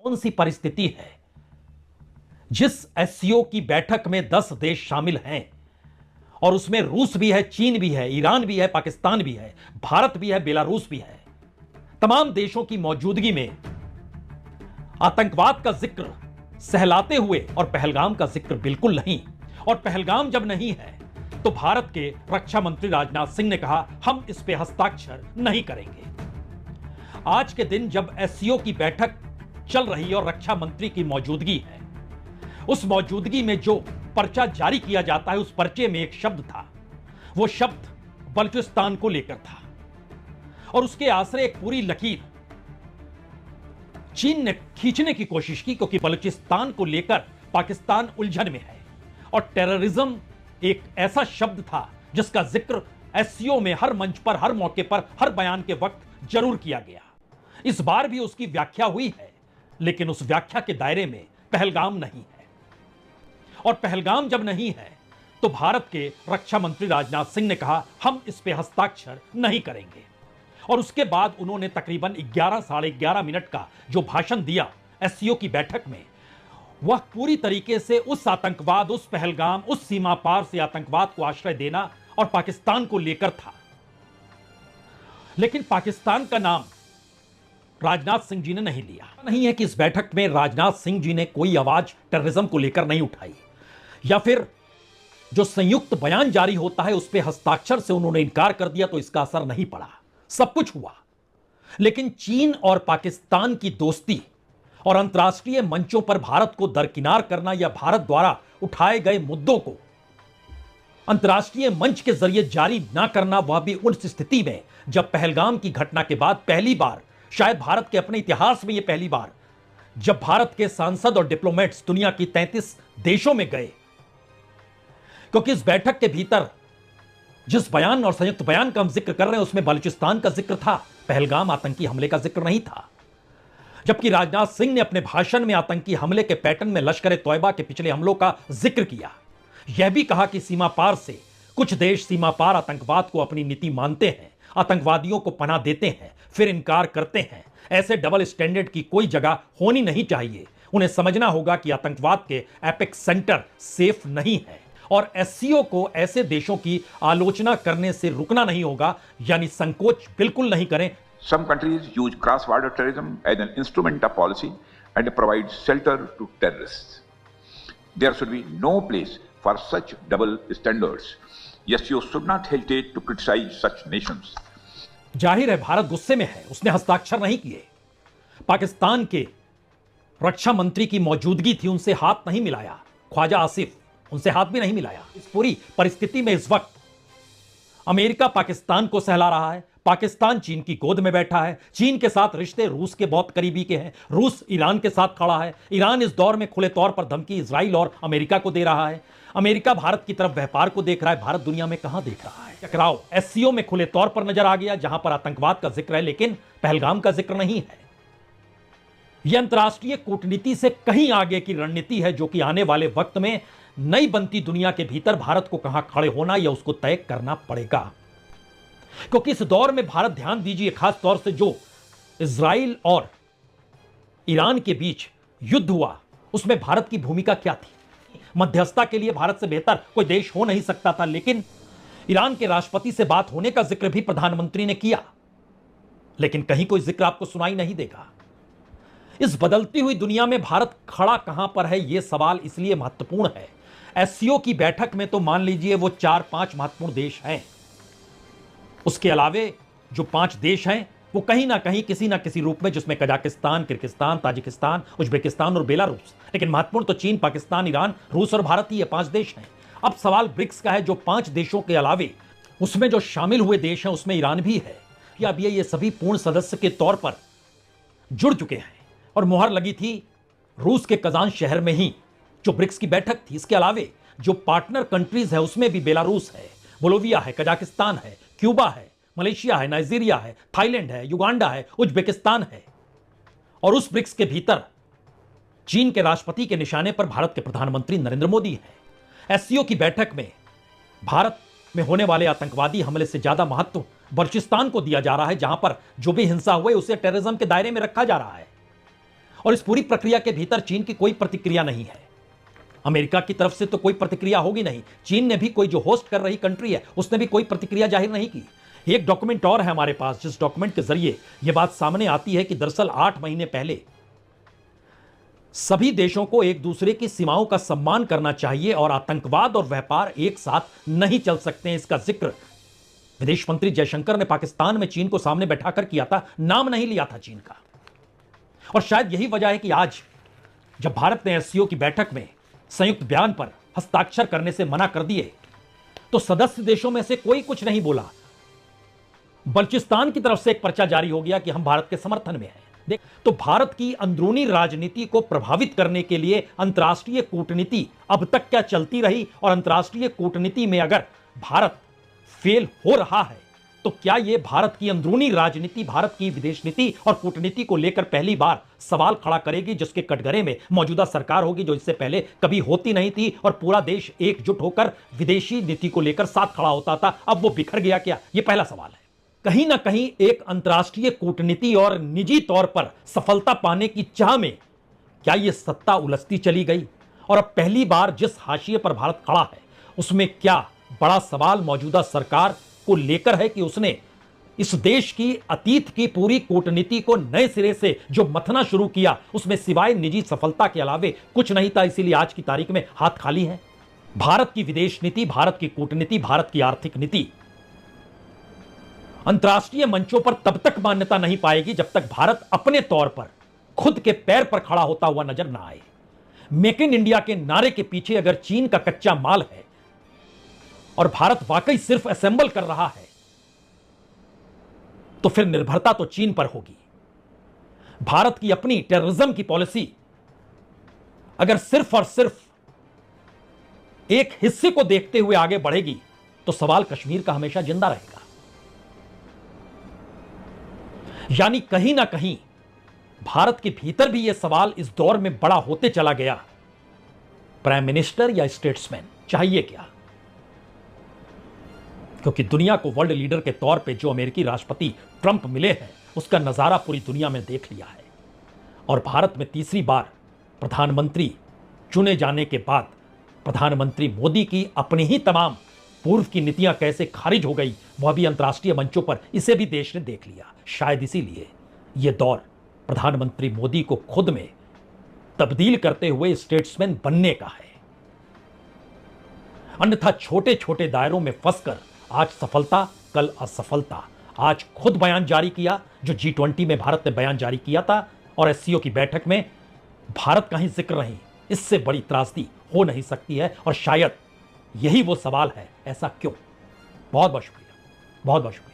कौन सी परिस्थिति है जिस एससीओ की बैठक में 10 देश शामिल हैं और उसमें रूस भी है, चीन भी है, ईरान भी है, पाकिस्तान भी है, भारत भी है, बेलारूस भी है। तमाम देशों की मौजूदगी में आतंकवाद का जिक्र सहलाते हुए और पहलगाम का जिक्र बिल्कुल नहीं। और पहलगाम जब नहीं है तो भारत के रक्षा मंत्री राजनाथ सिंह ने कहा हम इस पे हस्ताक्षर नहीं करेंगे। आज के दिन जब एससीओ की बैठक चल रही और रक्षा मंत्री की मौजूदगी है, उस मौजूदगी में जो पर्चा जारी किया जाता है, उस पर्चे में एक शब्द था, वो शब्द बलूचिस्तान को लेकर था और उसके आसरे एक पूरी लकीर चीन ने खींचने की कोशिश की, क्योंकि बलूचिस्तान को लेकर पाकिस्तान उलझन में है और टेररिज्म एक ऐसा शब्द था जिसका जिक्र एससीओ में हर मंच पर, हर मौके पर, हर बयान के वक्त जरूर किया गया। इस बार भी उसकी व्याख्या हुई है, लेकिन उस व्याख्या के दायरे में पहलगाम नहीं है। और पहलगाम जब नहीं है तो भारत के रक्षा मंत्री राजनाथ सिंह ने कहा हम इस पे हस्ताक्षर नहीं करेंगे। और उसके बाद उन्होंने तकरीबन 11 साढ़े 11 मिनट का जो भाषण दिया एससीओ की बैठक में, वह पूरी तरीके से उस आतंकवाद, उस पहलगाम, उस सीमा पार से आतंकवाद को आश्रय देना और पाकिस्तान को लेकर था। लेकिन पाकिस्तान का नाम राजनाथ सिंह जी ने नहीं लिया। नहीं है कि इस बैठक में राजनाथ सिंह जी ने कोई आवाज टेररिज्म को लेकर नहीं उठाई, या फिर जो संयुक्त बयान जारी होता है उस पर हस्ताक्षर से उन्होंने इनकार कर दिया तो इसका असर नहीं पड़ा। सब कुछ हुआ, लेकिन चीन और पाकिस्तान की दोस्ती और अंतर्राष्ट्रीय मंचों पर भारत को दरकिनार करना या भारत द्वारा उठाए गए मुद्दों को अंतर्राष्ट्रीय मंच के जरिए जारी ना करना, वह भी उस स्थिति में जब पहलगाम की घटना के बाद पहली बार, शायद भारत के अपने इतिहास में यह पहली बार, जब भारत के सांसद और डिप्लोमेट्स दुनिया की 33 देशों में गए, क्योंकि इस बैठक के भीतर जिस बयान और संयुक्त बयान का हम जिक्र कर रहे हैं उसमें बलूचिस्तान का जिक्र था, पहलगाम आतंकी हमले का जिक्र नहीं था। जबकि राजनाथ सिंह ने अपने भाषण में आतंकी हमले के पैटर्न में लश्कर तौयबा के पिछले हमलों का जिक्र किया। यह भी कहा कि सीमा पार से कुछ देश सीमा पार आतंकवाद को अपनी नीति मानते हैं, आतंकवादियों को पनाह देते हैं, फिर इनकार करते हैं। ऐसे डबल स्टैंडर्ड की कोई जगह होनी नहीं चाहिए। उन्हें समझना होगा कि आतंकवाद के एपेक्स सेंटर सेफ नहीं है और एससीओ को ऐसे देशों की आलोचना करने से रुकना नहीं होगा, यानी संकोच बिल्कुल नहीं करें। Some countries use cross-border terrorism as an instrument of policy and provide shelter to terrorists. There should be no place for such double standards. SCO should not hesitate to criticize such nations. जाहिर है भारत गुस्से में है, उसने हस्ताक्षर नहीं किए। पाकिस्तान के रक्षा मंत्री की मौजूदगी थी, उनसे हाथ नहीं मिलाया। ख्वाजा आसिफ, उनसे हाथ भी नहीं मिलाया। इस पूरी परिस्थिति में इस वक्त अमेरिका पाकिस्तान को सहला रहा है, पाकिस्तान चीन की गोद में बैठा है, चीन के साथ रिश्ते रूस के बहुत करीबी के हैं, रूस ईरान के साथ खड़ा है, ईरान इस दौर में खुले तौर पर धमकी इजराइल और अमेरिका को दे रहा है, अमेरिका भारत की तरफ व्यापार को देख रहा है। भारत दुनिया में कहां देख रहा है? टकराव एससीओ में खुले तौर पर नजर आ गया, जहां पर आतंकवाद का जिक्र है लेकिन पहलगाम का जिक्र नहीं है। यह अंतर्राष्ट्रीय कूटनीति से कहीं आगे की रणनीति है, जो कि आने वाले वक्त में नई बनती दुनिया के भीतर भारत को कहां खड़े होना या उसको तय करना पड़ेगा। क्योंकि इस दौर में भारत, ध्यान दीजिए, खास तौर से जो इजराइल और ईरान के बीच युद्ध हुआ उसमें भारत की भूमिका क्या थी? मध्यस्थता के लिए भारत से बेहतर कोई देश हो नहीं सकता था, लेकिन ईरान के राष्ट्रपति से बात होने का जिक्र भी प्रधानमंत्री ने किया, लेकिन कहीं कोई जिक्र आपको सुनाई नहीं देगा। इस बदलती हुई दुनिया में भारत खड़ा कहां पर है, यह सवाल इसलिए महत्वपूर्ण है। एससीओ की बैठक में तो मान लीजिए वो 4-5 महत्वपूर्ण देश हैं, उसके अलावे जो 5 देश हैं वो कहीं ना कहीं किसी ना किसी रूप में, जिसमें कजाकिस्तान, किर्गिस्तान, ताजिकिस्तान, उज्बेकिस्तान और बेलारूस, लेकिन महत्वपूर्ण तो चीन, पाकिस्तान, ईरान, रूस और भारत ही ये 5 देश हैं। अब सवाल ब्रिक्स का है, जो 5 देशों के अलावे उसमें जो शामिल हुए देश हैं उसमें ईरान भी है, या अब ये सभी पूर्ण सदस्य के तौर पर जुड़ चुके हैं। और मुहर लगी थी रूस के कजान शहर में ही जो ब्रिक्स की बैठक थी। इसके अलावे जो पार्टनर कंट्रीज है उसमें भी बेलारूस है, बोलोविया है, कजाकिस्तान है, क्यूबा है, मलेशिया है, नाइजीरिया है, थाईलैंड है, युगांडा है, उज्बेकिस्तान है। और उस ब्रिक्स के भीतर चीन के राष्ट्रपति के निशाने पर भारत के प्रधानमंत्री नरेंद्र मोदी हैं। एससीओ की बैठक में भारत में होने वाले आतंकवादी हमले से ज्यादा महत्व बलूचिस्तान को दिया जा रहा है, जहां पर जो भी हिंसा हुई उसे टेररिज्म के दायरे में रखा जा रहा है। और इस पूरी प्रक्रिया के भीतर चीन की कोई प्रतिक्रिया नहीं है। अमेरिका की तरफ से तो कोई प्रतिक्रिया होगी नहीं। चीन ने भी, कोई जो होस्ट कर रही कंट्री है, उसने भी कोई प्रतिक्रिया जाहिर नहीं की। एक डॉक्यूमेंट और है हमारे पास, जिस डॉक्यूमेंट के जरिए यह बात सामने आती है कि दरअसल 8 महीने पहले सभी देशों को एक दूसरे की सीमाओं का सम्मान करना चाहिए और आतंकवाद और व्यापार एक साथ नहीं चल सकते हैं। इसका जिक्र विदेश मंत्री जयशंकर ने पाकिस्तान में चीन को सामने बैठाकर किया था, नाम नहीं लिया था चीन का। और शायद यही वजह है कि आज जब भारत ने एससीओ की बैठक में संयुक्त बयान पर हस्ताक्षर करने से मना कर दिए तो सदस्य देशों में से कोई कुछ नहीं बोला। बलूचिस्तान की तरफ से एक पर्चा जारी हो गया कि हम भारत के समर्थन में हैं। देख, तो भारत की अंदरूनी राजनीति को प्रभावित करने के लिए अंतर्राष्ट्रीय कूटनीति अब तक क्या चलती रही, और अंतर्राष्ट्रीय कूटनीति में अगर भारत फेल हो रहा है तो क्या यह भारत की अंदरूनी राजनीति, भारत की विदेश नीति और कूटनीति को लेकर पहली बार सवाल खड़ा करेगी, जिसके कटघरे में मौजूदा सरकार होगी, जो इससे पहले कभी होती नहीं थी और पूरा देश एकजुट होकर विदेशी नीति को लेकर साथ खड़ा होता था। अब वो बिखर गया क्या? यह पहला सवाल है। कहीं ना कहीं एक अंतर्राष्ट्रीय कूटनीति और निजी तौर पर सफलता पाने की चाह में क्या यह सत्ता उलझती चली गई? और अब पहली बार जिस हाशिए पर भारत खड़ा है उसमें क्या बड़ा सवाल मौजूदा सरकार को लेकर है कि उसने इस देश की अतीत की पूरी कूटनीति को नए सिरे से जो मथना शुरू किया उसमें सिवाय निजी सफलता के अलावे कुछ नहीं था, इसीलिए आज की तारीख में हाथ खाली है। भारत की विदेश नीति, भारत की कूटनीति, भारत की आर्थिक नीति अंतर्राष्ट्रीय मंचों पर तब तक मान्यता नहीं पाएगी जब तक भारत अपने तौर पर खुद के पैर पर खड़ा होता हुआ नजर ना आए। मेक इन इंडिया के नारे के पीछे अगर चीन का कच्चा माल है और भारत वाकई सिर्फ असेंबल कर रहा है तो फिर निर्भरता तो चीन पर होगी। भारत की अपनी टेररिज्म की पॉलिसी अगर सिर्फ और सिर्फ एक हिस्से को देखते हुए आगे बढ़ेगी तो सवाल कश्मीर का हमेशा जिंदा रहेगा। यानी कहीं ना कहीं भारत के भीतर भी यह सवाल इस दौर में बड़ा होते चला गया, प्राइम मिनिस्टर या स्टेट्समैन चाहिए क्या? क्योंकि दुनिया को वर्ल्ड लीडर के तौर पे जो अमेरिकी राष्ट्रपति ट्रंप मिले हैं उसका नजारा पूरी दुनिया में देख लिया है। और भारत में तीसरी बार प्रधानमंत्री चुने जाने के बाद प्रधानमंत्री मोदी की अपनी ही तमाम पूर्व की नीतियां कैसे खारिज हो गई, वह भी अंतर्राष्ट्रीय मंचों पर, इसे भी देश ने देख लिया। शायद इसीलिए यह दौर प्रधानमंत्री मोदी को खुद में तब्दील करते हुए स्टेट्समैन बनने का है। अन्यथा छोटे छोटे दायरों में फंसकर आज सफलता कल असफलता। आज खुद बयान जारी किया जो G20 में भारत ने बयान जारी किया था, और एससीओ की बैठक में भारत का ही जिक्र नहीं। इससे बड़ी त्रासदी हो नहीं सकती है, और शायद यही वो सवाल है, ऐसा क्यों? बहुत बहुत शुक्रिया, बहुत बहुत शुक्रिया।